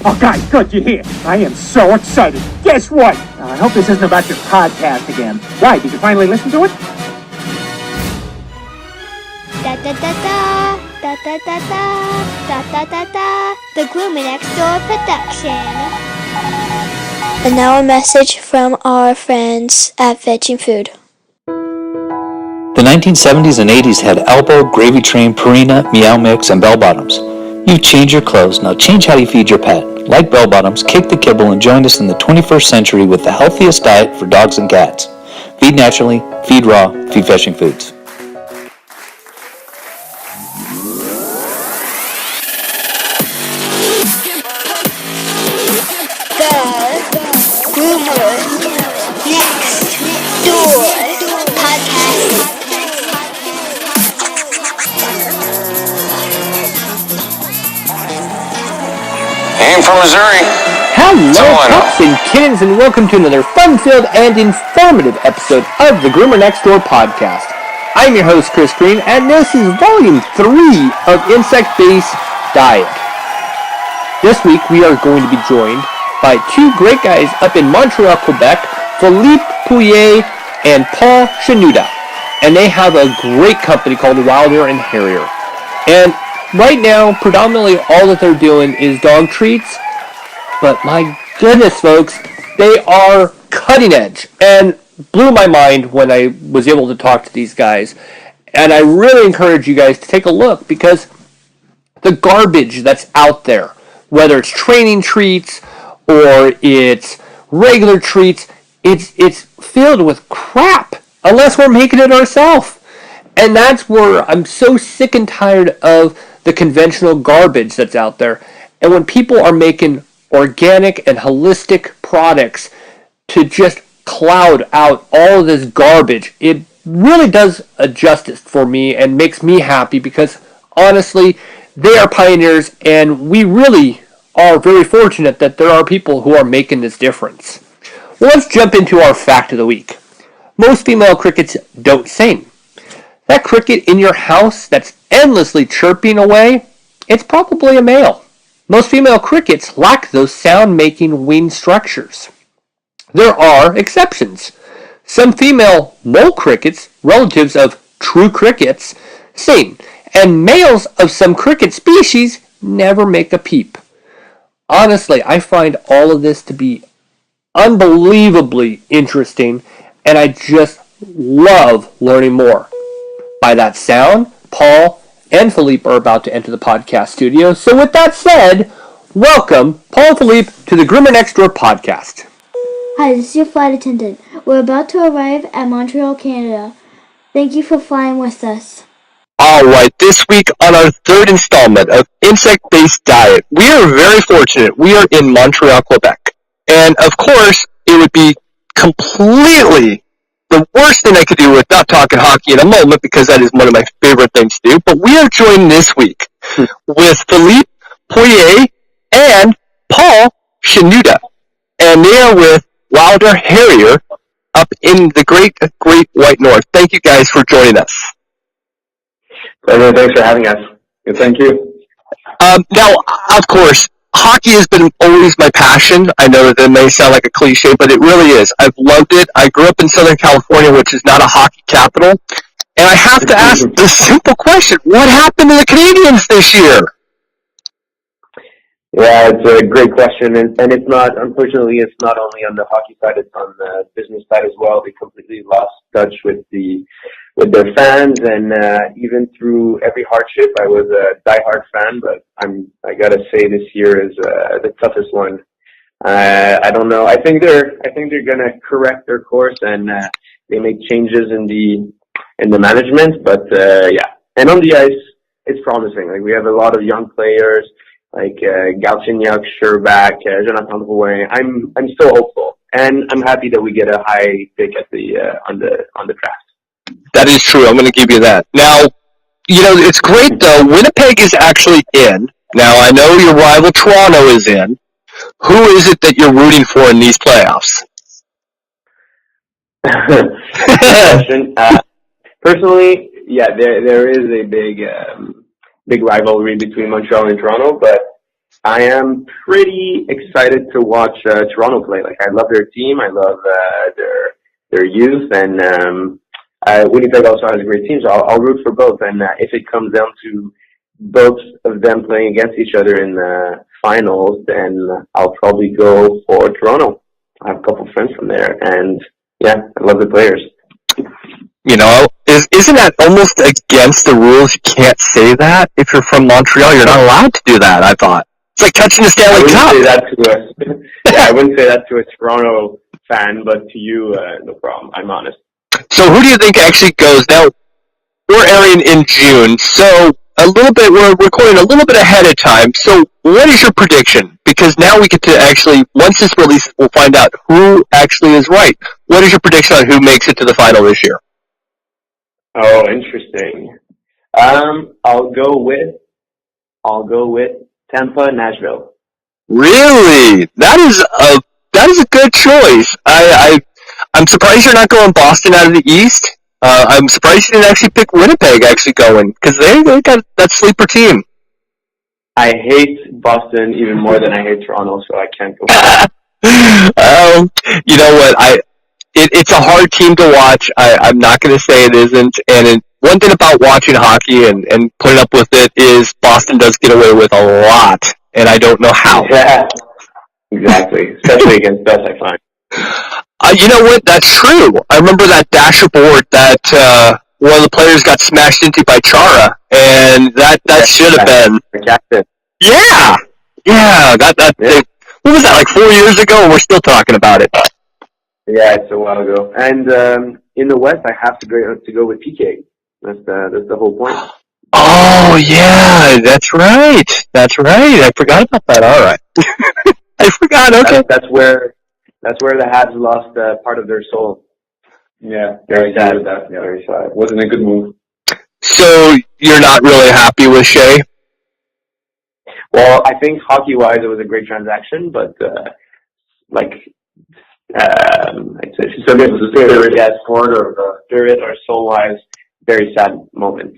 Oh, guys, good, you hear? I am so excited. Guess what? I hope this isn't about your podcast again. Why, did you finally listen to it? Da da da da, da da da da, da da da da. The Gloomy Next Door production. And now a message from our friends at Fetching Food. The 1970s and 80s had Elbow, Gravy Train, Purina, Meow Mix, and Bell Bottoms. You've changed your clothes, now change how you feed your pet. Like Bell Bottoms, kick the kibble and join us in the 21st century with the healthiest diet for dogs and cats. Feed naturally, feed raw, feed Fetching Foods. From Missouri. Hello, pups and kittens, and welcome to another fun-filled and informative episode of the Groomer Next Door podcast. I'm your host, Chris Green, and this is Volume 3 of Insect-Based Diet. This week, we are going to be joined by two great guys up in Montreal, Quebec, Philippe Pouillet and Paul Shanuda, and they have a great company called Wilder Harrier. And right now, predominantly all that they're doing is dog treats, but my goodness, folks, they are cutting edge and blew my mind when I was able to talk to these guys. And I really encourage you guys to take a look because the garbage that's out there, whether it's training treats or it's regular treats, it's filled with crap unless we're making it ourselves. And that's where I'm so sick and tired of the conventional garbage that's out there. And when people are making organic and holistic products to just cloud out all of this garbage, it really does a justice for me and makes me happy because honestly, they are pioneers and we really are very fortunate that there are people who are making this difference. Well, let's jump into our fact of the week. Most female crickets don't sing. That cricket in your house that's endlessly chirping away, it's probably a male. Most female crickets lack those sound-making wing structures. There are exceptions. Some female mole crickets, relatives of true crickets, sing, and males of some cricket species never make a peep. Honestly, I find all of this to be unbelievably interesting, and I just love learning more. By that sound, Paul and Philippe are about to enter the podcast studio. So with that said, welcome, Paul and Philippe, to the Groomer Next Door podcast. Hi, this is your flight attendant. We're about to arrive at Montreal, Canada. Thank you for flying with us. Alright, this week on our third installment of Insect-Based Diet, we are very fortunate. We are in Montreal, Quebec. And of course, it would be completely the worst thing I could do with not talking hockey in a moment because that is one of my favorite things to do. But we are joined this week with Philippe Pouillet and Paul Shanuda. And they are with Wilder Harrier up in the great white north. Thank you guys for joining us. Thanks for having us. Thank you. Now, of course, hockey has been always my passion. I know that it may sound like a cliche, but it really is. I've loved it. I grew up in Southern California, which is not a hockey capital. And I have to ask the simple question, what happened to the Canadians this year? Yeah, it's a great question. And it's not, unfortunately, it's not only on the hockey side, it's on the business side as well. They completely lost touch with their fans, and even through every hardship, I was a diehard fan. But I gotta say, this year is the toughest one. I don't know. I think they're gonna correct their course and they make changes in the management. But yeah, and on the ice, it's promising. Like we have a lot of young players like Galchenyuk, Sherbak, Jonathan Drouin. I'm still hopeful, and I'm happy that we get a high pick at on the draft. That is true. I'm going to give you that. Now, you know, it's great, though. Winnipeg is actually in. Now, I know your rival Toronto is in. Who is it that you're rooting for in these playoffs? Good question. Personally, yeah, there is a big rivalry between Montreal and Toronto, but I am pretty excited to watch Toronto play. Like, I love their team. I love their youth, and Winnipeg also has a great team. So I'll root for both. And if it comes down to both of them playing against each other in the finals, then I'll probably go for Toronto. I have a couple of friends from there, and yeah, I love the players. You know, isn't that almost against the rules? You can't say that. If you're from Montreal, you're not allowed to do that, I thought. It's like touching the Stanley Cup. I wouldn't say that to a Toronto fan, but to you, no problem. I'm honest. So who do you think actually goes? Now, we're airing in June, so we're recording a little bit ahead of time. So what is your prediction? Because now we get to actually, once this releases, we'll find out who actually is right. What is your prediction on who makes it to the final this year? Oh, interesting. I'll go with Tampa, Nashville. Really? That is a good choice. I'm surprised you're not going Boston out of the East. I'm surprised you didn't actually pick Winnipeg actually going, because they got that sleeper team. I hate Boston even more than I hate Toronto, so I can't go. You know what? It's a hard team to watch. I'm not going to say it isn't. And one thing about watching hockey and putting up with it is Boston does get away with a lot, and I don't know how. Yeah, exactly. Especially against us, I find. You know what? That's true. I remember that dasher board that one of the players got smashed into by Chara, and that should have been the captain. Yeah. What was that, like 4 years ago, and we're still talking about it? Yeah, it's a while ago. And in the West, I have to go with PK. That's the whole point. Oh yeah, that's right. I forgot about that. All right, I forgot. Okay, that's where the Habs lost part of their soul. Yeah, very sad. That. Yeah, very sad. Wasn't a good move. So you're not really happy with Shea? Well, I think hockey-wise, it was a great transaction, but spirit or soul-wise, very sad moment.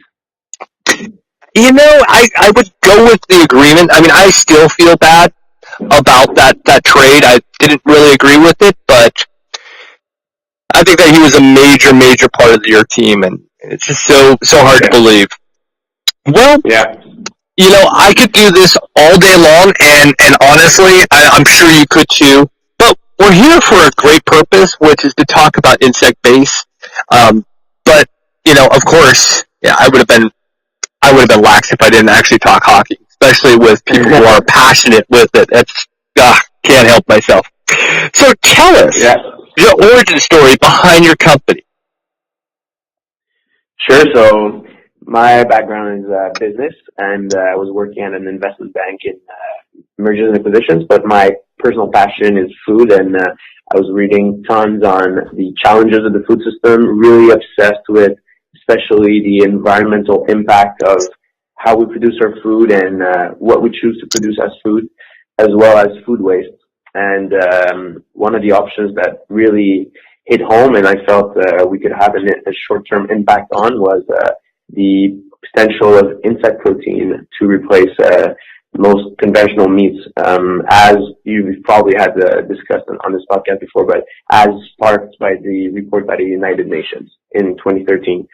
You know, I would go with the agreement. I mean, I still feel bad about that trade. I didn't really agree with it, but I think that he was a major part of your team, and it's just so hard to believe. Well, yeah. You know, I could do this all day long, and honestly, I'm sure you could too. But we're here for a great purpose, which is to talk about insect base. But you know, of course, yeah, I would have been lax if I didn't actually talk hockey, especially with people who are passionate with it. That's can't help myself. So tell us the origin story behind your company. Sure. So my background is business, and I was working at an investment bank in mergers and acquisitions, but my personal passion is food, and I was reading tons on the challenges of the food system, really obsessed with especially the environmental impact of how we produce our food and what we choose to produce as food, as well as food waste. And one of the options that really hit home and I felt we could have a short-term impact on was the potential of insect protein to replace most conventional meats, as you've probably had discussed on this podcast before, but as sparked by the report by the United Nations in 2013.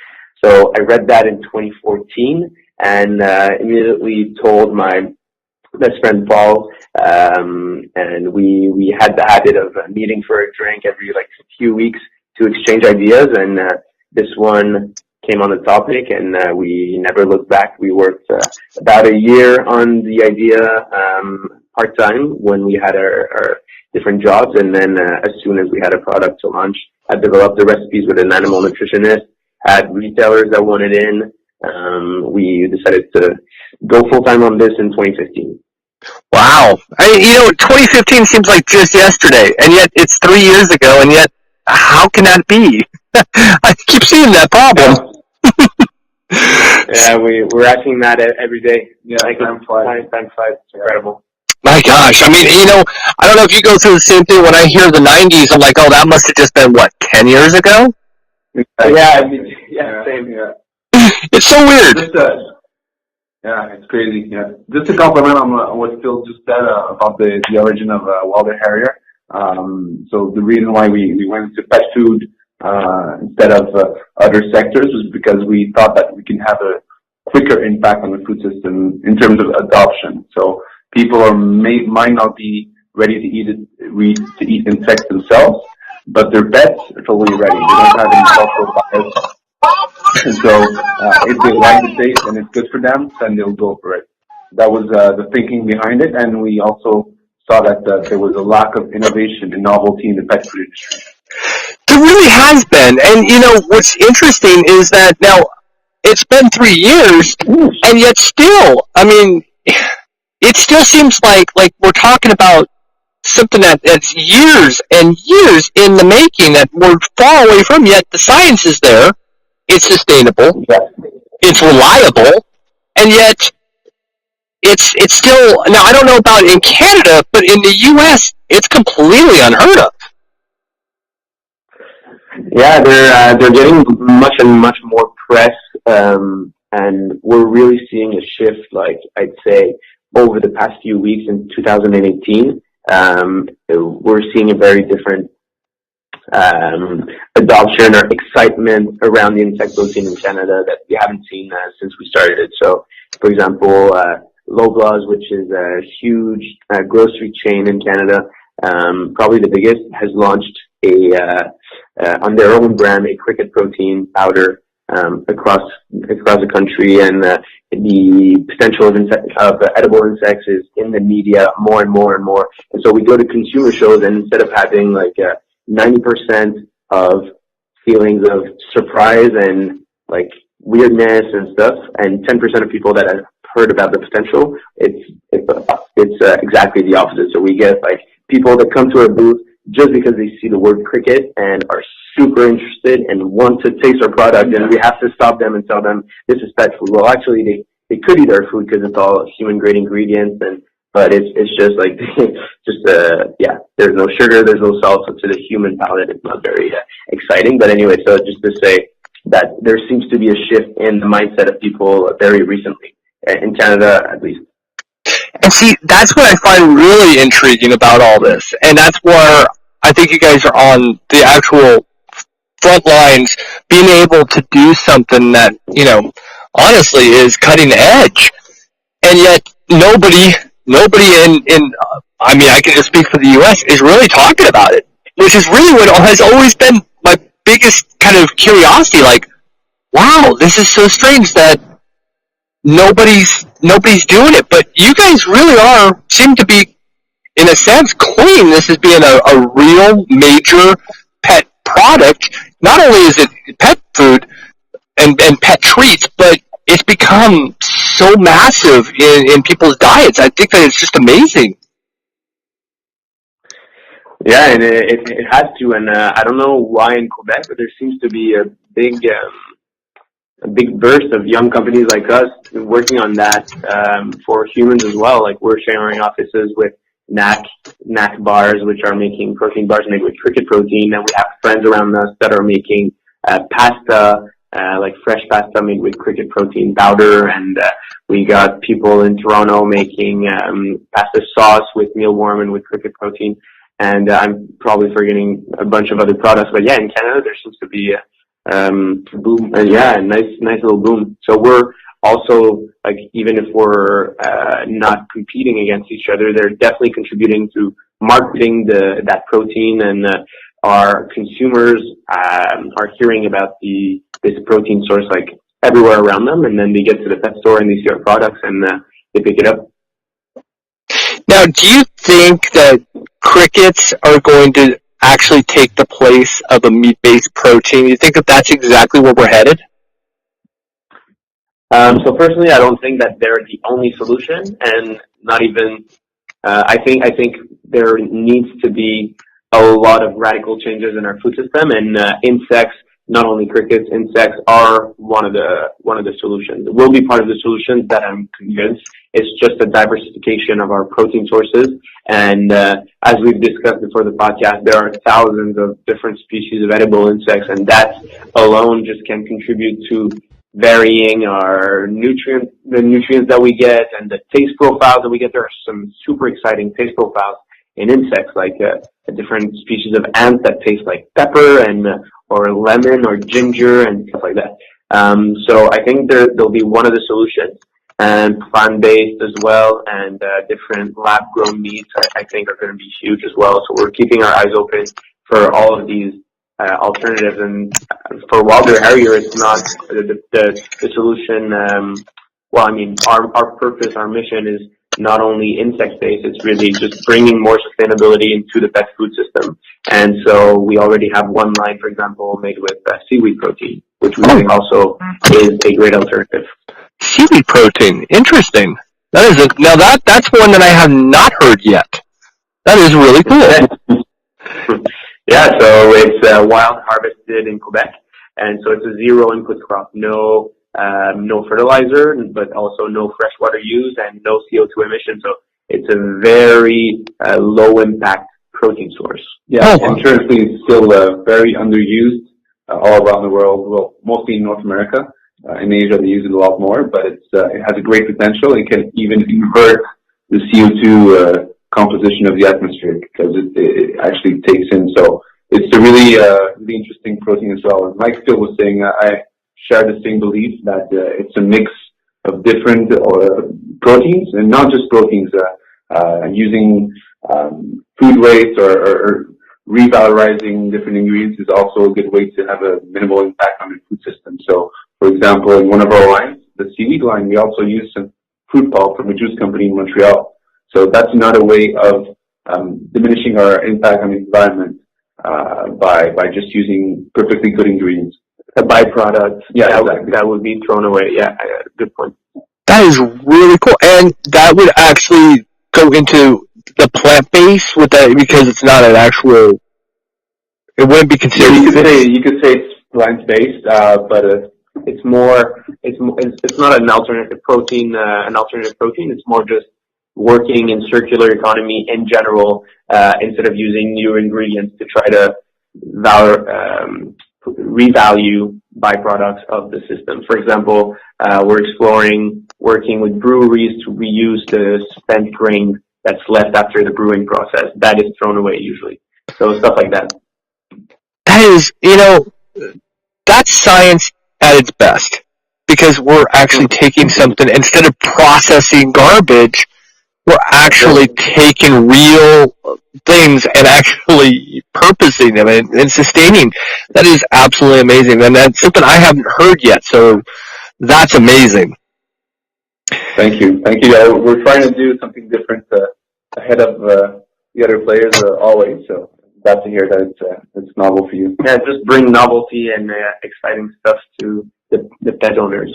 So I read that in 2014 and immediately told my best friend Paul, and we had the habit of meeting for a drink every few weeks to exchange ideas, and this one came on the topic, and we never looked back. We worked about a year on the idea part-time when we had our different jobs, and then as soon as we had a product to launch, I developed the recipes with an animal nutritionist, had retailers that wanted in. We decided to go full-time on this in 2015. Wow. 2015 seems like just yesterday, and yet it's 3 years ago, and yet how can that be? I keep seeing that problem. Yeah, we're asking that every day. Yeah, time flies. It's incredible. My gosh. I mean, I don't know if you go through the same thing. When I hear the 90s, I'm like, oh, that must have just been, 10 years ago? Yeah, same here. It's so weird. Yeah, it's crazy. Yeah, just to compliment on what Phil just said about the origin of Wilder Harrier. So the reason why we went into pet food instead of other sectors was because we thought that we can have a quicker impact on the food system in terms of adoption. So people might not be ready to eat insects themselves, but their pets are totally ready. They don't have any cultural bias. And so if they like the taste and it's good for them, then they'll go for it. That was the thinking behind it, and we also saw that there was a lack of innovation and novelty in the pet food industry. There really has been, and what's interesting is that now it's been 3 years, and yet still, I mean, it still seems like we're talking about something that's years and years in the making that we're far away from, yet the science is there. It's sustainable, it's reliable, and yet it's still, now I don't know about in Canada, but in the US, it's completely unheard of. Yeah, they're getting much and much more press, and we're really seeing a shift, like I'd say, over the past few weeks in 2018. We're seeing a very different adoption or excitement around the insect protein in Canada that we haven't seen since we started it. So, for example, Loblaws, which is a huge grocery chain in Canada, probably the biggest, has launched on their own brand a cricket protein powder across the country, and the potential of edible insects is in the media more and more and more. And so we go to consumer shows, and instead of having like 90% of feelings of surprise and like weirdness and stuff, and 10% of people that have heard about the potential, it's exactly the opposite. So we get like people that come to our booth just because they see the word cricket and are super interested and want to taste our product, and we have to stop them and tell them this is pet food. Well, actually, they could eat our food because it's all human grade ingredients, but it's just like there's no sugar, there's no salt, so to the human palate, it's not very exciting. But anyway, so just to say that there seems to be a shift in the mindset of people very recently, in Canada at least. And see, that's what I find really intriguing about all this. And that's where I think you guys are on the actual front lines, being able to do something that, honestly is cutting edge. And yet nobody in I mean, I can just speak for the U.S., is really talking about it, which is really what has always been my biggest kind of curiosity. Like, wow, this is so strange that nobody's doing it, but you guys really seem to be, in a sense, clean this as being a real major pet product. Not only is it pet food and pet treats, but it's become so massive in people's diets. I think that it's just amazing. Yeah, and it has to, and I don't know why in Quebec, but there seems to be a big burst of young companies like us working on that for humans as well. Like, we're sharing offices with NAC bars, which are making protein bars made with cricket protein, and we have friends around us that are making pasta, like fresh pasta made with cricket protein powder, and we got people in Toronto making pasta sauce with mealworm and with cricket protein, and I'm probably forgetting a bunch of other products, but yeah, in Canada there seems to be boom, a nice little boom. So we're also, like, even if we're not competing against each other, they're definitely contributing to marketing that protein, and our consumers are hearing about this protein source like everywhere around them, and then they get to the pet store and they see our products and they pick it up. Now, do you think that crickets are going to actually take the place of a meat-based protein? You think that that's exactly where we're headed? So personally, I don't think that they're the only solution, and not even. I think there needs to be a lot of radical changes in our food system, and insects, not only crickets, insects are one of the solutions. It will be part of the solutions, that I'm convinced. It's just a diversification of our protein sources, and as we've discussed before the podcast, there are thousands of different species of edible insects, and that alone just can contribute to varying our the nutrients that we get and the taste profiles that we get. There are some super exciting taste profiles in insects, like a different species of ant that tastes like pepper and or lemon or ginger and stuff like that. So I think there'll be one of the solutions, and plant-based as well, and different lab-grown meats I think are going to be huge as well. So we're keeping our eyes open for all of these alternatives. And for Wilder Harrier, it's not the solution. Well, I mean, our purpose, our mission is not only insect-based, it's really just bringing more sustainability into the pet food system. And so we already have one line, for example, made with seaweed protein, which we think also is a great alternative. Seaweed protein, interesting. That's one that I have not heard yet. That is really cool. Yeah, so it's wild harvested in Quebec, and so it's a zero input crop. No fertilizer, but also no fresh water use and no CO2 emissions. So it's a very low impact protein source. Yeah, and currently it's still very underused all around the world. Well, mostly in North America. In Asia, they use it a lot more, but it has a great potential. It can even invert the CO2 composition of the atmosphere because it actually takes in. So it's a really interesting protein as well. And like Phil was saying, I share the same belief that it's a mix of different proteins, and not just proteins. Using food waste or revalorizing different ingredients is also a good way to have a minimal impact on the food system. So, for example, in one of our lines, the seaweed line, we also use some fruit pulp from a juice company in Montreal. So that's another way of diminishing our impact on the environment by just using perfectly good ingredients. A byproduct, exactly. that would be thrown away. Yeah, good point. That is really cool, and that would actually go into the plant-based with that because it's not an actual. It wouldn't be considered. You could say it's plant-based, but it's more. It's not an alternative protein. It's more just working in circular economy in general, instead of using new ingredients to try to revalue byproducts of the system. For example, we're exploring working with breweries to reuse the spent grain that's left after the brewing process. That is thrown away usually. So stuff like that. That is, that's science at its best. Because we're actually taking something, instead of processing garbage, we're actually taking real things and actually purposing them and sustaining. That is absolutely amazing. And that's something I haven't heard yet, so that's amazing. Thank you. Yeah, we're trying to do something different ahead of the other players always, so glad to hear that it's novel for you. Yeah, just bring novelty and exciting stuff to the pet owners.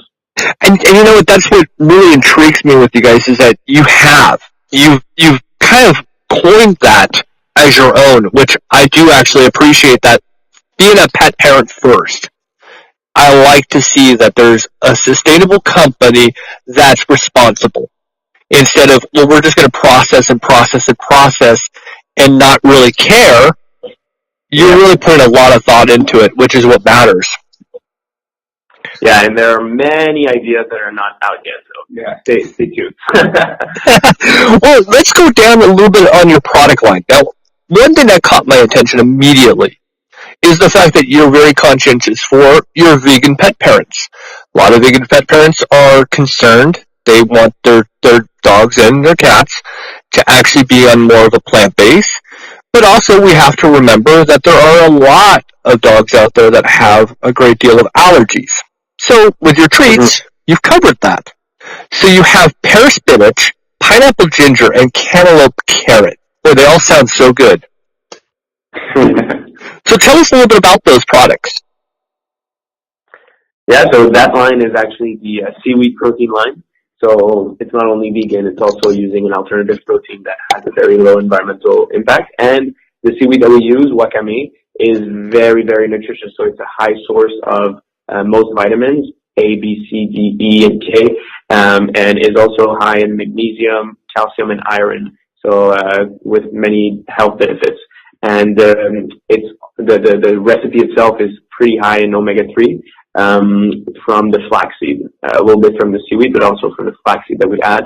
And that's what really intrigues me with you guys is that you've kind of coined that as your own, which I do actually appreciate that. Being a pet parent first, I like to see that there's a sustainable company that's responsible. Instead of, well, we're just going to process and not really care. You're really putting a lot of thought into it, which is what matters. Yeah, and there are many ideas that are not out yet, so stay tuned. Well, let's go down a little bit on your product line. Now, one thing that caught my attention immediately is the fact that you're very conscientious for your vegan pet parents. A lot of vegan pet parents are concerned. They want their dogs and their cats to actually be on more of a plant base. But also we have to remember that there are a lot of dogs out there that have a great deal of allergies. So with your treats, you've covered that. So you have pear spinach, pineapple ginger, and cantaloupe carrot. Boy, they all sound so good. So tell us a little bit about those products. Yeah, so that line is actually the seaweed protein line. So it's not only vegan, it's also using an alternative protein that has a very low environmental impact. And the seaweed that we use, wakame, is very, very nutritious. So it's a high source of most vitamins, A, B, C, D, E, and K, and is also high in magnesium, calcium, and iron. So with many health benefits. And it's the recipe itself is pretty high in omega-3, from the flaxseed, a little bit from the seaweed, but also from the flaxseed that we add,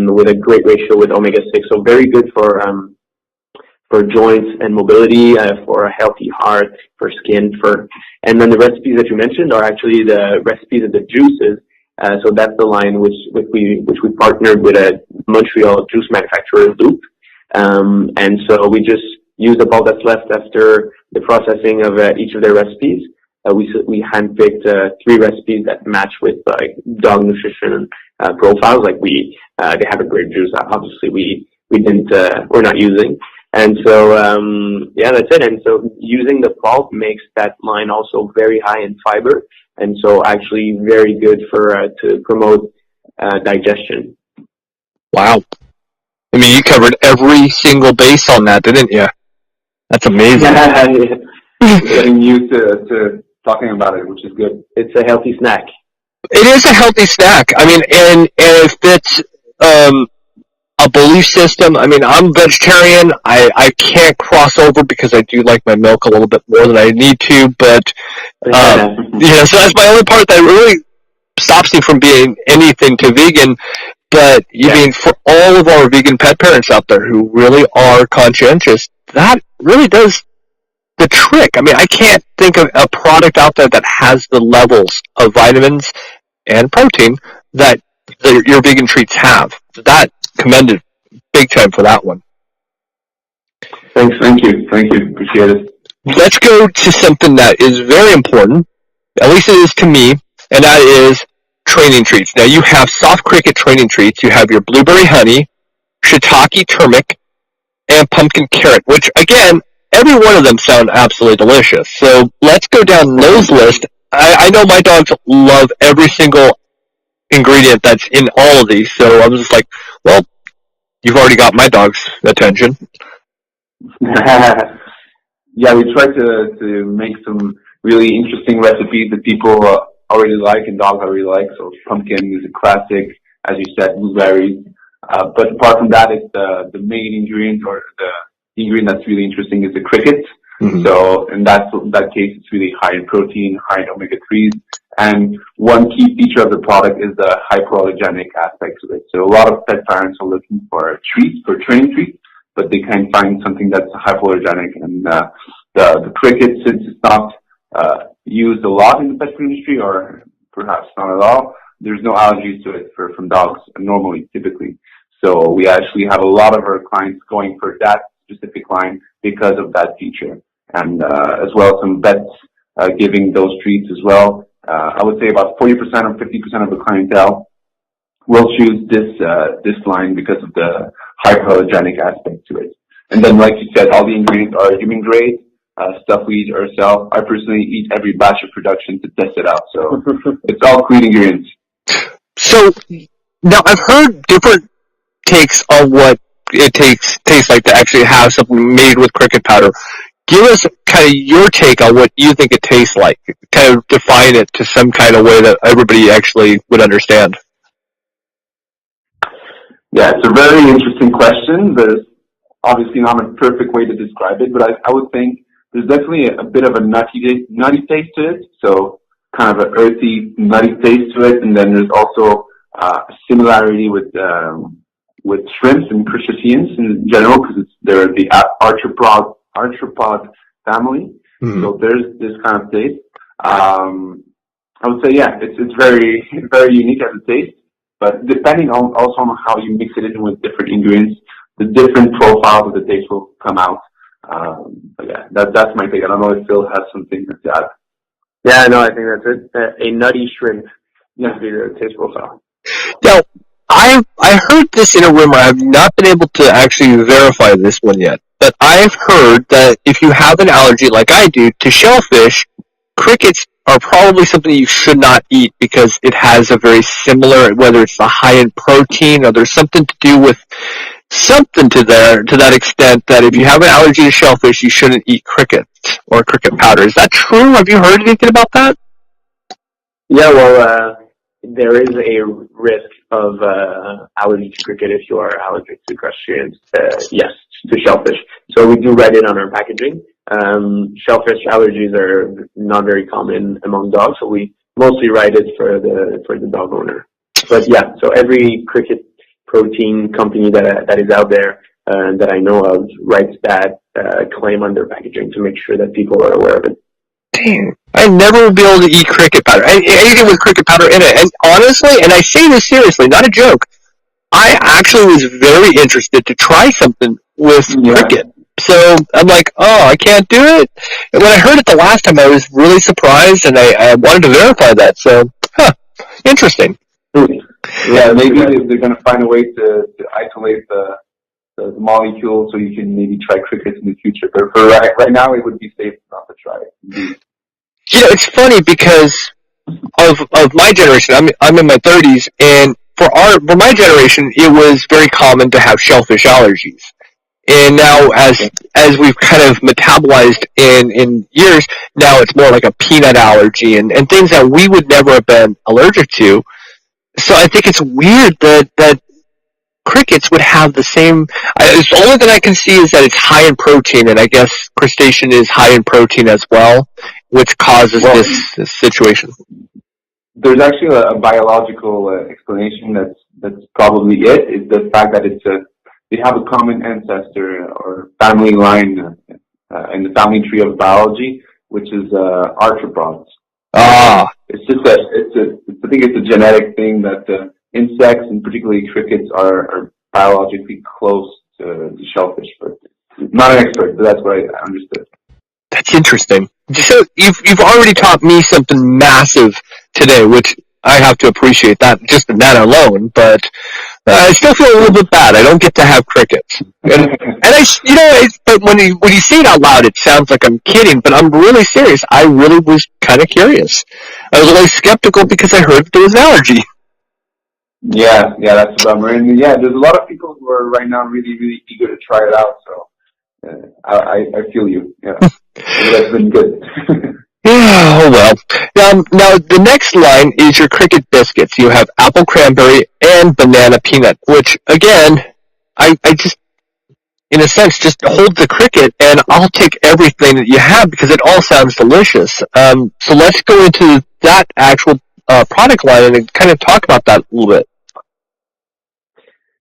with a great ratio with omega-6. So very good for joints and mobility, for a healthy heart, for skin, and then the recipes that you mentioned are actually the recipes of the juices. So that's the line which we partnered with a Montreal juice manufacturer, Loop. And so we just use up all that's left after the processing of each of their recipes. We handpicked 3 recipes that match with like dog nutrition profiles. Like they have a grape juice. Obviously, we're not using. And so, that's it. And so using the pulp makes that line also very high in fiber. And so actually very good to promote digestion. Wow. I mean, you covered every single base on that, didn't you? That's amazing. Getting used to talking about it, which is good. It's a healthy snack. It is a healthy snack. I mean, and if it's a belief system, I mean, I'm vegetarian. I can't cross over because I do like my milk a little bit more than I need to, but so that's my only part that really stops me from being anything to vegan. But you mean for all of our vegan pet parents out there who really are conscientious, that really does the trick. I mean, I can't think of a product out there that has the levels of vitamins and protein that your vegan treats have. That commended big time for that one. Thank you. Appreciate it. Let's go to something that is very important, at least it is to me, and that is training treats. Now, you have soft cricket training treats. You have your blueberry honey, shiitake turmeric, and pumpkin carrot, which, again, every one of them sound absolutely delicious. So let's go down those lists. I know my dogs love every single ingredient that's in all of these, so I was just like, well, you've already got my dog's attention. Yeah, we try to make some really interesting recipes that people already like and dogs already like. So pumpkin is a classic, as you said, blueberries. But apart from that, it's the main ingredient, or the ingredient that's really interesting is the cricket. Mm-hmm. So in that case, it's really high in protein, high in omega-3s. And one key feature of the product is the hypoallergenic aspect of it. So a lot of pet parents are looking for treats, for training treats, but they can't find something that's hypoallergenic. And the cricket, since it's not used a lot in the pet food industry, or perhaps not at all, there's no allergies to it from dogs normally, typically. So we actually have a lot of our clients going for that specific line because of that feature. And as well, some vets giving those treats as well. I would say about 40% or 50% of the clientele will choose this line because of the hypoallergenic aspect to it. And then, like you said, all the ingredients are human grade, stuff we eat ourselves. I personally eat every batch of production to test it out. So it's all clean ingredients. So now I've heard different takes on what it tastes like to actually have something made with cricket powder. Give us kind of your take on what you think it tastes like. Kind of define it to some kind of way that everybody actually would understand. Yeah, it's a very interesting question. There's obviously not a perfect way to describe it, but I would think there's definitely a bit of a nutty taste to it. So kind of an earthy, nutty taste to it. And then there's also a similarity with shrimps and crustaceans in general, because they're the arthropod family. Mm-hmm. So there's this kind of taste. I would say, yeah, it's very, very unique as a taste, but depending on also on how you mix it in with different ingredients, the different profiles of the taste will come out. But yeah, that's my take. I don't know if Phil has something to add. Yeah, no, I think that's it. A nutty shrimp would be the taste profile. Now, I heard this in a rumor. I have not been able to actually verify this one yet, but I've heard that if you have an allergy like I do to shellfish, crickets are probably something you should not eat because it has a very similar, whether it's the high in protein or there's something to do with something to that extent that if you have an allergy to shellfish, you shouldn't eat crickets or cricket powder. Is that true? Have you heard anything about that? Yeah, well, there is a risk of allergy to cricket if you are allergic to crustaceans. Yes, to shellfish. So we do write it on our packaging. Shellfish allergies are not very common among dogs, so we mostly write it for the dog owner. But yeah, so every cricket protein company that is out there that I know of writes that claim on their packaging to make sure that people are aware of it. Dang, I never will be able to eat cricket powder. Anything with cricket powder in it. And honestly, and I say this seriously, not a joke, I actually was very interested to try something with cricket. So I'm like, oh, I can't do it. And when I heard it the last time, I was really surprised, and I wanted to verify that. So, interesting. Yeah, maybe they're going to find a way to isolate the molecule so you can maybe try crickets in the future. But for right now, it would be safe not to try it. You know, it's funny because of my generation. I'm in my 30s, and for my generation, it was very common to have shellfish allergies. And now, as we've kind of metabolized in years, now it's more like a peanut allergy and things that we would never have been allergic to. So I think it's weird that crickets would have the same. The only thing I can see is that it's high in protein, and I guess crustacean is high in protein as well, which causes this situation. There's actually a biological explanation that's probably it. Is the fact that they have a common ancestor or family line in the family tree of biology, which is arthropods. It's just I think it's a genetic thing that insects and particularly crickets are biologically close to the shellfish. But I'm not an expert, but that's what I understood. That's interesting. So you've already taught me something massive today, which I have to appreciate that just that alone. But I still feel a little bit bad. I don't get to have crickets, but when you say it out loud, it sounds like I'm kidding. But I'm really serious. I really was kind of curious. I was always skeptical because I heard there was an allergy. Yeah, that's a bummer. And yeah, there's a lot of people who are right now really, really eager to try it out. So I feel you. Yeah, that's been good. Oh, well. Now, the next line is your cricket biscuits. You have apple cranberry and banana peanut, which, again, I just, in a sense, just hold the cricket, and I'll take everything that you have because it all sounds delicious. So let's go into that actual product line and kind of talk about that a little bit.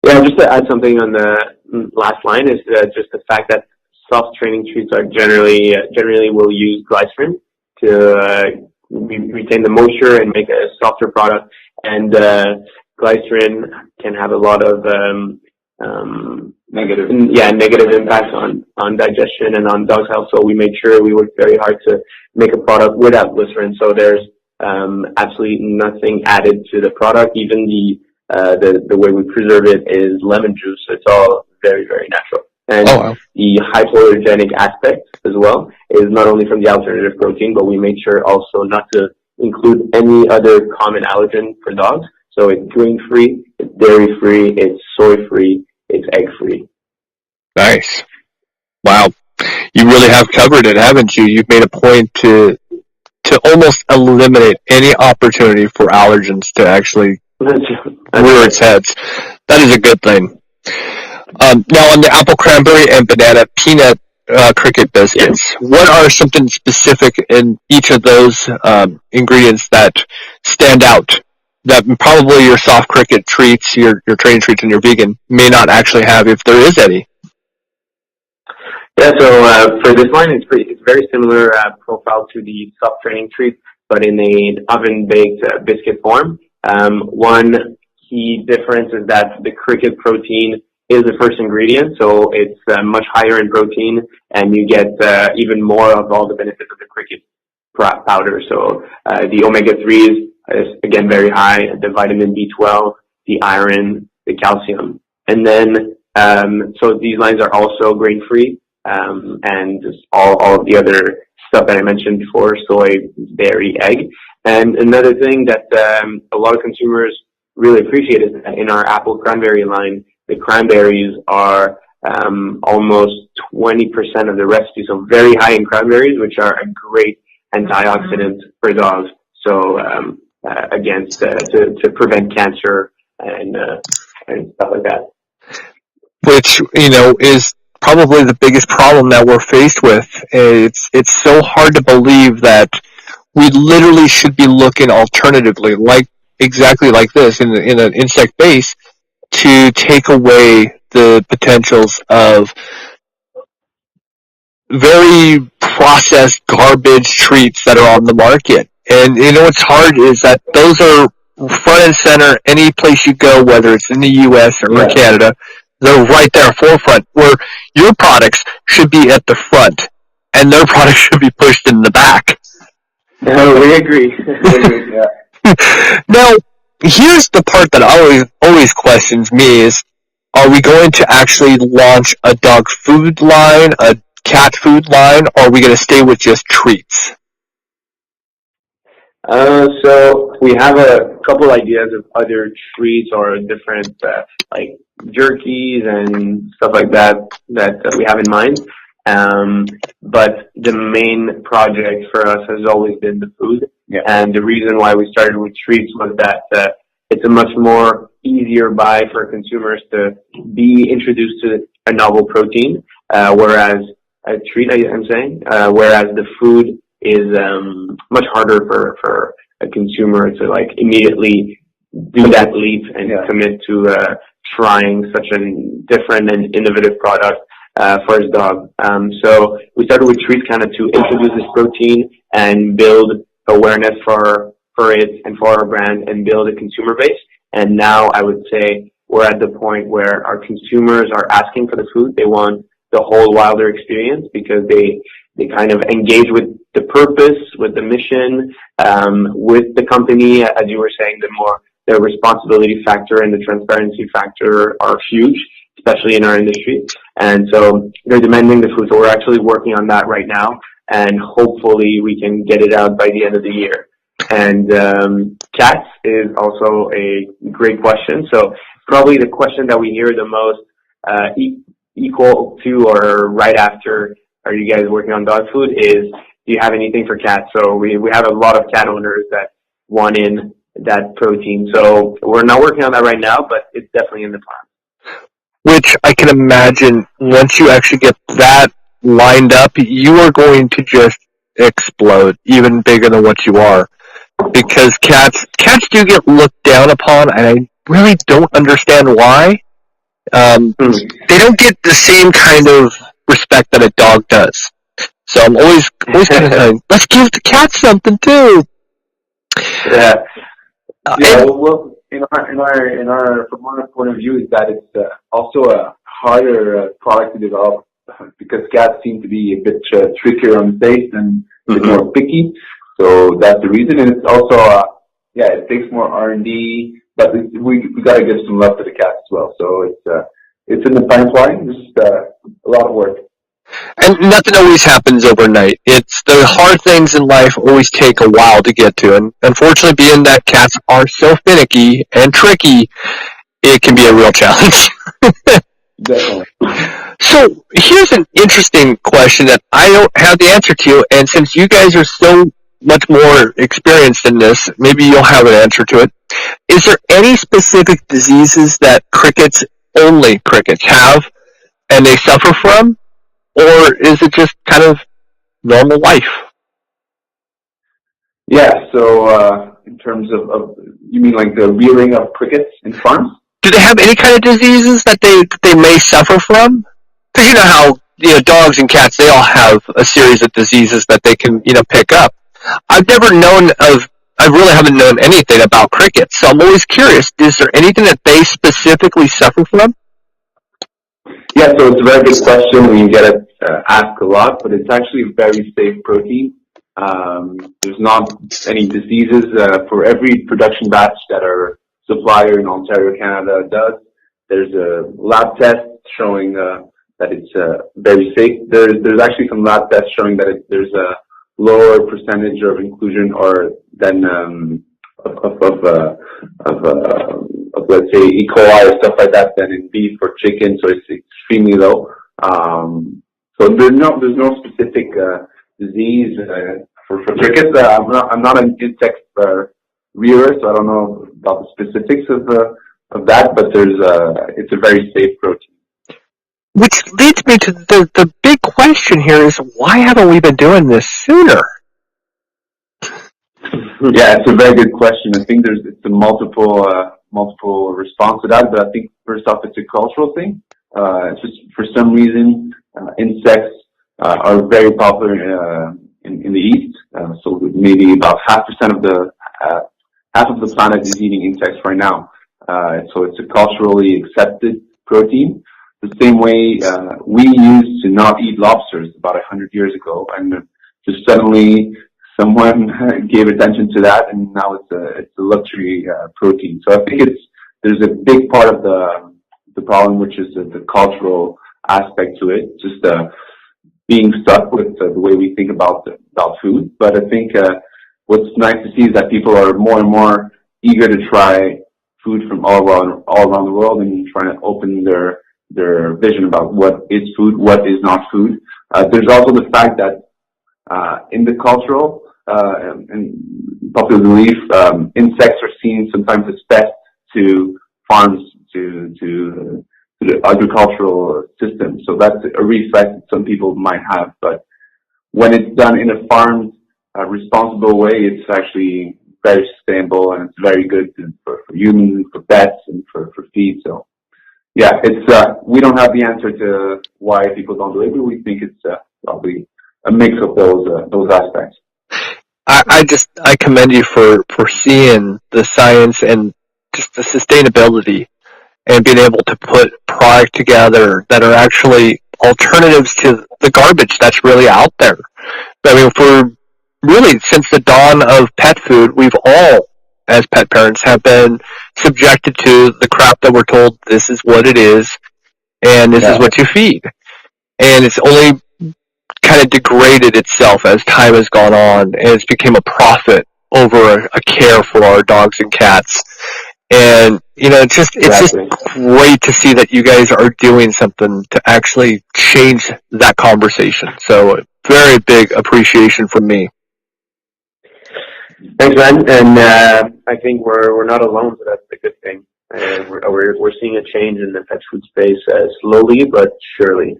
Yeah, just to add something on the last line is just the fact that soft training treats are generally will use glycerin to retain the moisture and make a softer product. And glycerin can have a lot of negative impacts on digestion and on dog's health. So we made sure we worked very hard to make a product without glycerin. So there's absolutely nothing added to the product. Even the way we preserve it is lemon juice. So it's all very, very natural. And the hypoallergenic aspect as well is not only from the alternative protein, but we made sure also not to include any other common allergen for dogs. So it's grain-free, it's dairy-free, it's soy-free, it's egg-free. Nice. Wow. You really have covered it, haven't you? You've made a point to almost eliminate any opportunity for allergens to actually rear its heads. That is a good thing. Now, on the apple cranberry and banana peanut cricket biscuits, what are something specific in each of those ingredients that stand out that probably your soft cricket treats, your training treats, and your vegan may not actually have, if there is any? Yeah, so for this line, it's very similar profile to the soft training treat, but in an oven-baked biscuit form. One key difference is that the cricket protein is the first ingredient, so it's much higher in protein, and you get even more of all the benefits of the cricket powder. So the omega-3s is, again, very high, the vitamin B12, the iron, the calcium. And then, so these lines are also grain-free, and just all of the other stuff that I mentioned before, soy, dairy, egg. And another thing that a lot of consumers really appreciate is that in our apple cranberry line, the cranberries are almost 20% of the recipe, so very high in cranberries, which are a great antioxidant for dogs. So against to prevent cancer and stuff like that. Which is probably the biggest problem that we're faced with. It's so hard to believe that we literally should be looking alternatively, exactly like this in an insect base, to take away the potentials of very processed garbage treats that are on the market. And what's hard is that those are front and center any place you go, whether it's in the U.S. or Canada. They're right there forefront, where your products should be at the front and their products should be pushed in the back. No, we agree. Now, here's the part that always questions me is, are we going to actually launch a dog food line, a cat food line, or are we going to stay with just treats? So we have a couple ideas of other treats or different like jerkies and stuff like that we have in mind. But the main project for us has always been the food. Yeah. And the reason why we started with treats was that it's a much more easier buy for consumers to be introduced to a novel protein, whereas a treat, I'm saying, whereas the food is much harder for a consumer to like immediately do that leap and commit to trying such a different and innovative product for his dog. So we started with treats kind of to introduce this protein and build awareness for it and for our brand and build a consumer base. And now I would say we're at the point where our consumers are asking for the food. They want the whole Wilder experience because they kind of engage with the purpose, with the mission, with the company. As you were saying, the responsibility factor and the transparency factor are huge, especially in our industry. And so they're demanding the food. So we're actually working on that right now, and hopefully we can get it out by the end of the year. And cats is also a great question. So probably the question that we hear the most, equal to or right after, are you guys working on dog food, is, do you have anything for cats? So we have a lot of cat owners that want in that protein. So we're not working on that right now, but it's definitely in the plan. Which I can imagine once you actually get that lined up, you are going to just explode even bigger than what you are. Because cats do get looked down upon, and I really don't understand why. They don't get the same kind of respect that a dog does. So I'm always kind of saying, let's give the cat something too. Yeah. Well, in our from our point of view, is that it's also a harder product to develop because cats seem to be a bit trickier on the taste and a bit more picky. So that's the reason, and it's also it takes more R&D, but we got to give some love to the cats as well. So it's in the pipeline. It's just a lot of work. And nothing always happens overnight. It's the hard things in life always take a while to get to, and unfortunately, being that cats are so finicky and tricky, it can be a real challenge. Definitely. So here's an interesting question that I don't have the answer to, and since you guys are so much more experienced in this, maybe you'll have an answer to it. Is there any specific diseases that only crickets have and they suffer from? Or is it just kind of normal life? Yeah, so in terms of you mean like the rearing of crickets in farms? Do they have any kind of diseases that they may suffer from? Because you know how dogs and cats, they all have a series of diseases that they can pick up. I really haven't known anything about crickets, so I'm always curious, is there anything that they specifically suffer from? Yeah, so it's a very good question. We get it asked a lot, but it's actually a very safe protein. There's not any diseases for every production batch that our supplier in Ontario, Canada does. There's a lab test showing that it's very safe. There's actually some lab tests showing that there's a lower percentage of inclusion or than of let's say E. coli or stuff like that than in beef or chicken, so it's extremely low. So there's no specific disease for crickets. I'm not an insect rearer, so I don't know about the specifics of that, but it's a very safe protein. Which leads me to the big question here is, why haven't we been doing this sooner? Yeah, it's a very good question. I think it's a multiple response to that, but I think first off, it's a cultural thing. It's just for some reason, insects are very popular in the East. So maybe about half of the planet is eating insects right now. So it's a culturally accepted protein. The same way we used to not eat lobsters about 100 years ago, and just suddenly someone gave attention to that, and now it's a luxury protein. So I think there's a big part of the problem, which is the cultural aspect to it, just being stuck with the way we think about food. But I think what's nice to see is that people are more and more eager to try food from all around the world, and trying to open their vision about what is food, what is not food. There's also the fact that in the cultural and popular belief, insects are seen sometimes as pests to farms, to the agricultural system. So that's a reflex that some people might have. But when it's done in a farmed, responsible way, it's actually very sustainable, and it's very good for humans, for pets, and for feed. So yeah, it's we don't have the answer to why people don't do it, but we think it's probably a mix of those aspects. I commend you for seeing the science and just the sustainability, and being able to put product together that are actually alternatives to the garbage that's really out there. I mean, for really since the dawn of pet food, we've all, as pet parents, have been subjected to the crap that we're told this is what it is, and this is what you feed. And it's only kind of degraded itself as time has gone on, and it's become a profit over a care for our dogs and cats. And it's just great to see that you guys are doing something to actually change that conversation. So very big appreciation from me. Thanks, man. And I think we're not alone, so that's a good thing. We're seeing a change in the pet food space slowly but surely.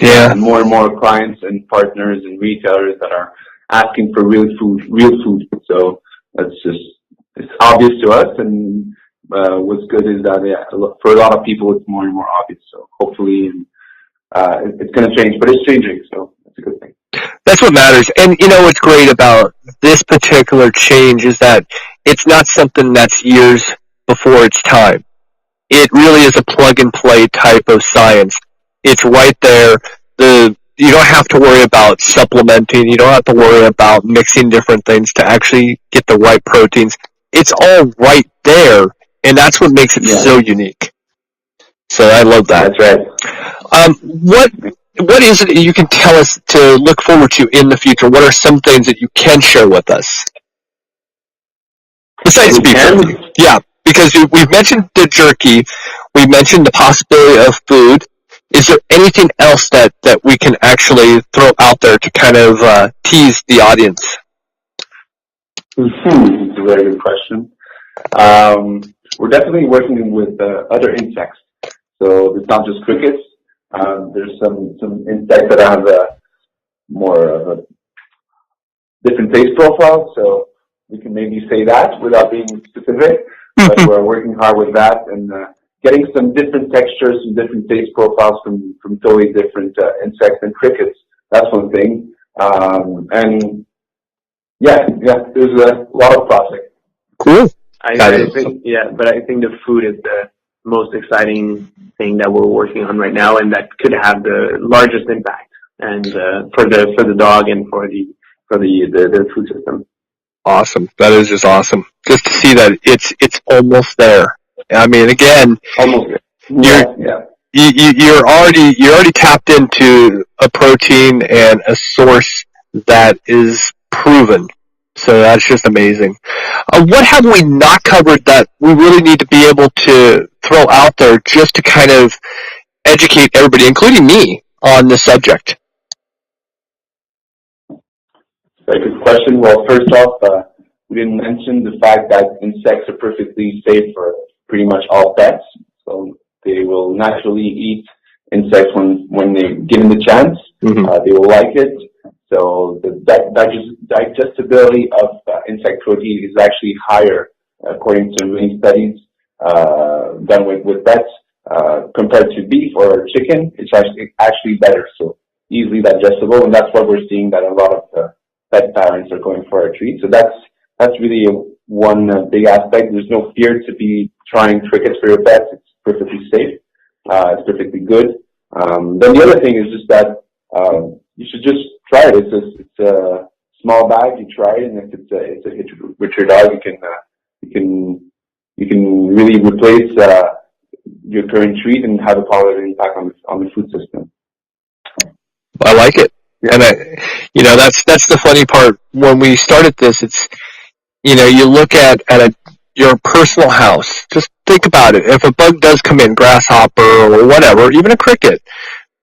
Yeah. More and more clients and partners and retailers that are asking for real food. So it's obvious to us, and what's good is that for a lot of people it's more and more obvious. So hopefully it's going to change, but it's changing, so that's a good thing. That's what matters. And what's great about this particular change is that it's not something that's years before its time. It really is a plug and play type of science. It's right there. You don't have to worry about supplementing. You don't have to worry about mixing different things to actually get the right proteins. It's all right there, and that's what makes it so unique. So I love that. That's right. What is it that you can tell us to look forward to in the future? What are some things that you can share with us? Besides beef jerky. Yeah, because we've mentioned the jerky. We mentioned the possibility of food. Is there anything else that we can actually throw out there to kind of tease the audience? It's a very good question. We're definitely working with other insects. So it's not just crickets. There's some insects that have more of a different taste profile. So we can maybe say that without being specific. But we're working hard with that, and getting some different textures, some different taste profiles from totally different insects and crickets. That's one thing. And there's a lot of projects. Cool. I think the food is the most exciting thing that we're working on right now, and that could have the largest impact, and for the dog and for the food system. Awesome. That is just awesome. Just to see that it's almost there. I mean, again, almost there. You're already tapped into a protein and a source that is proven. So that's just amazing. What have we not covered that we really need to be able to throw out there just to kind of educate everybody, including me, on the subject? Very good question. Well, first off, we didn't mention the fact that insects are perfectly safe for pretty much all pets. So they will naturally eat insects when they're given the chance. They will like it. So the digestibility of insect protein is actually higher, according to many studies done with pets, compared to beef or chicken. It's actually better, so easily digestible, and that's what we're seeing, that a lot of pet parents are going for a treat. So that's really one big aspect. There's no fear to be trying crickets for your pets. It's perfectly safe. It's perfectly good. Then the other thing is just that you should just try it. It's a small bag. You try it, and if it's a hit with your dog, you can really replace your current treat and have a positive impact on the food system. I like it. And that's the funny part. When we started this, it's, you look at your personal house. Just think about it. If a bug does come in, grasshopper or whatever, even a cricket,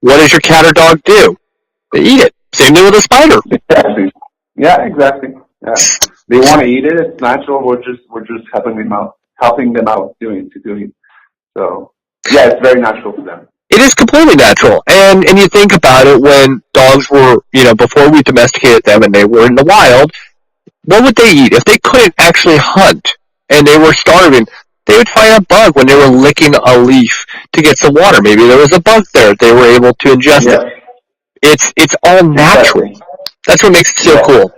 what does your cat or dog do? They eat it. Same thing with a spider. Exactly. Yeah, exactly. Yeah. They want to eat it. It's natural. We're just helping them out doing it. So yeah, it's very natural for them. It is completely natural. And you think about it, when dogs were, before we domesticated them and they were in the wild, what would they eat? If they couldn't actually hunt and they were starving, they would find a bug when they were licking a leaf to get some water. Maybe there was a bug there. They were able to ingest it. It's all natural. Exactly. That's what makes it so cool.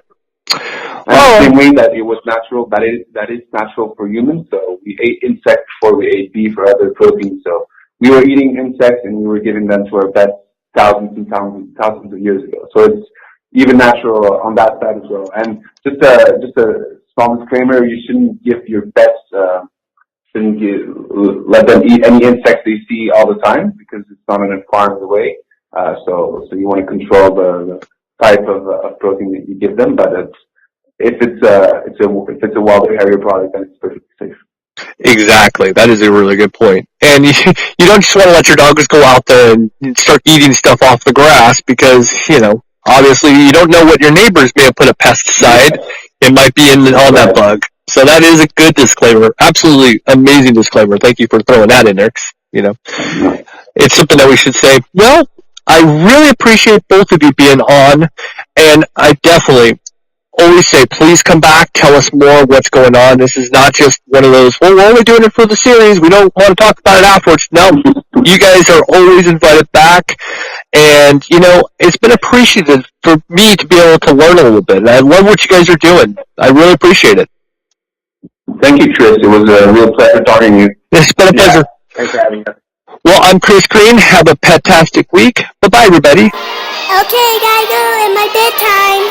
And the same way that it was natural, that is natural for humans. So we ate insects before we ate beef or other proteins. So we were eating insects and we were giving them to our pets thousands and thousands of years ago. So it's even natural on that side as well. And just a small disclaimer: you shouldn't give your pets, let them eat any insects they see all the time, because it's not in a farmed way. So you want to control the type of protein that you give them. But if it's a Wilder Harrier product, then it's perfectly safe. Exactly. That is a really good point. And you don't just want to let your dogs go out there and start eating stuff off the grass, because, obviously you don't know what your neighbors may have put a pesticide. It might be on that bug. So that is a good disclaimer. Absolutely amazing disclaimer. Thank you for throwing that in there. It's something that we should say. Well, I really appreciate both of you being on, and I definitely always say, please come back, tell us more what's going on. This is not just one of those, well, we're only doing it for the series, we don't want to talk about it afterwards. No, you guys are always invited back, and, it's been appreciated for me to be able to learn a little bit, and I love what you guys are doing. I really appreciate it. Thank you, Chris. It was a real pleasure talking to you. It's been a pleasure. Thanks for having us. Well, I'm Chris Green. Have a fantastic week. Bye-bye, everybody. Okay, gotta go in my bedtime.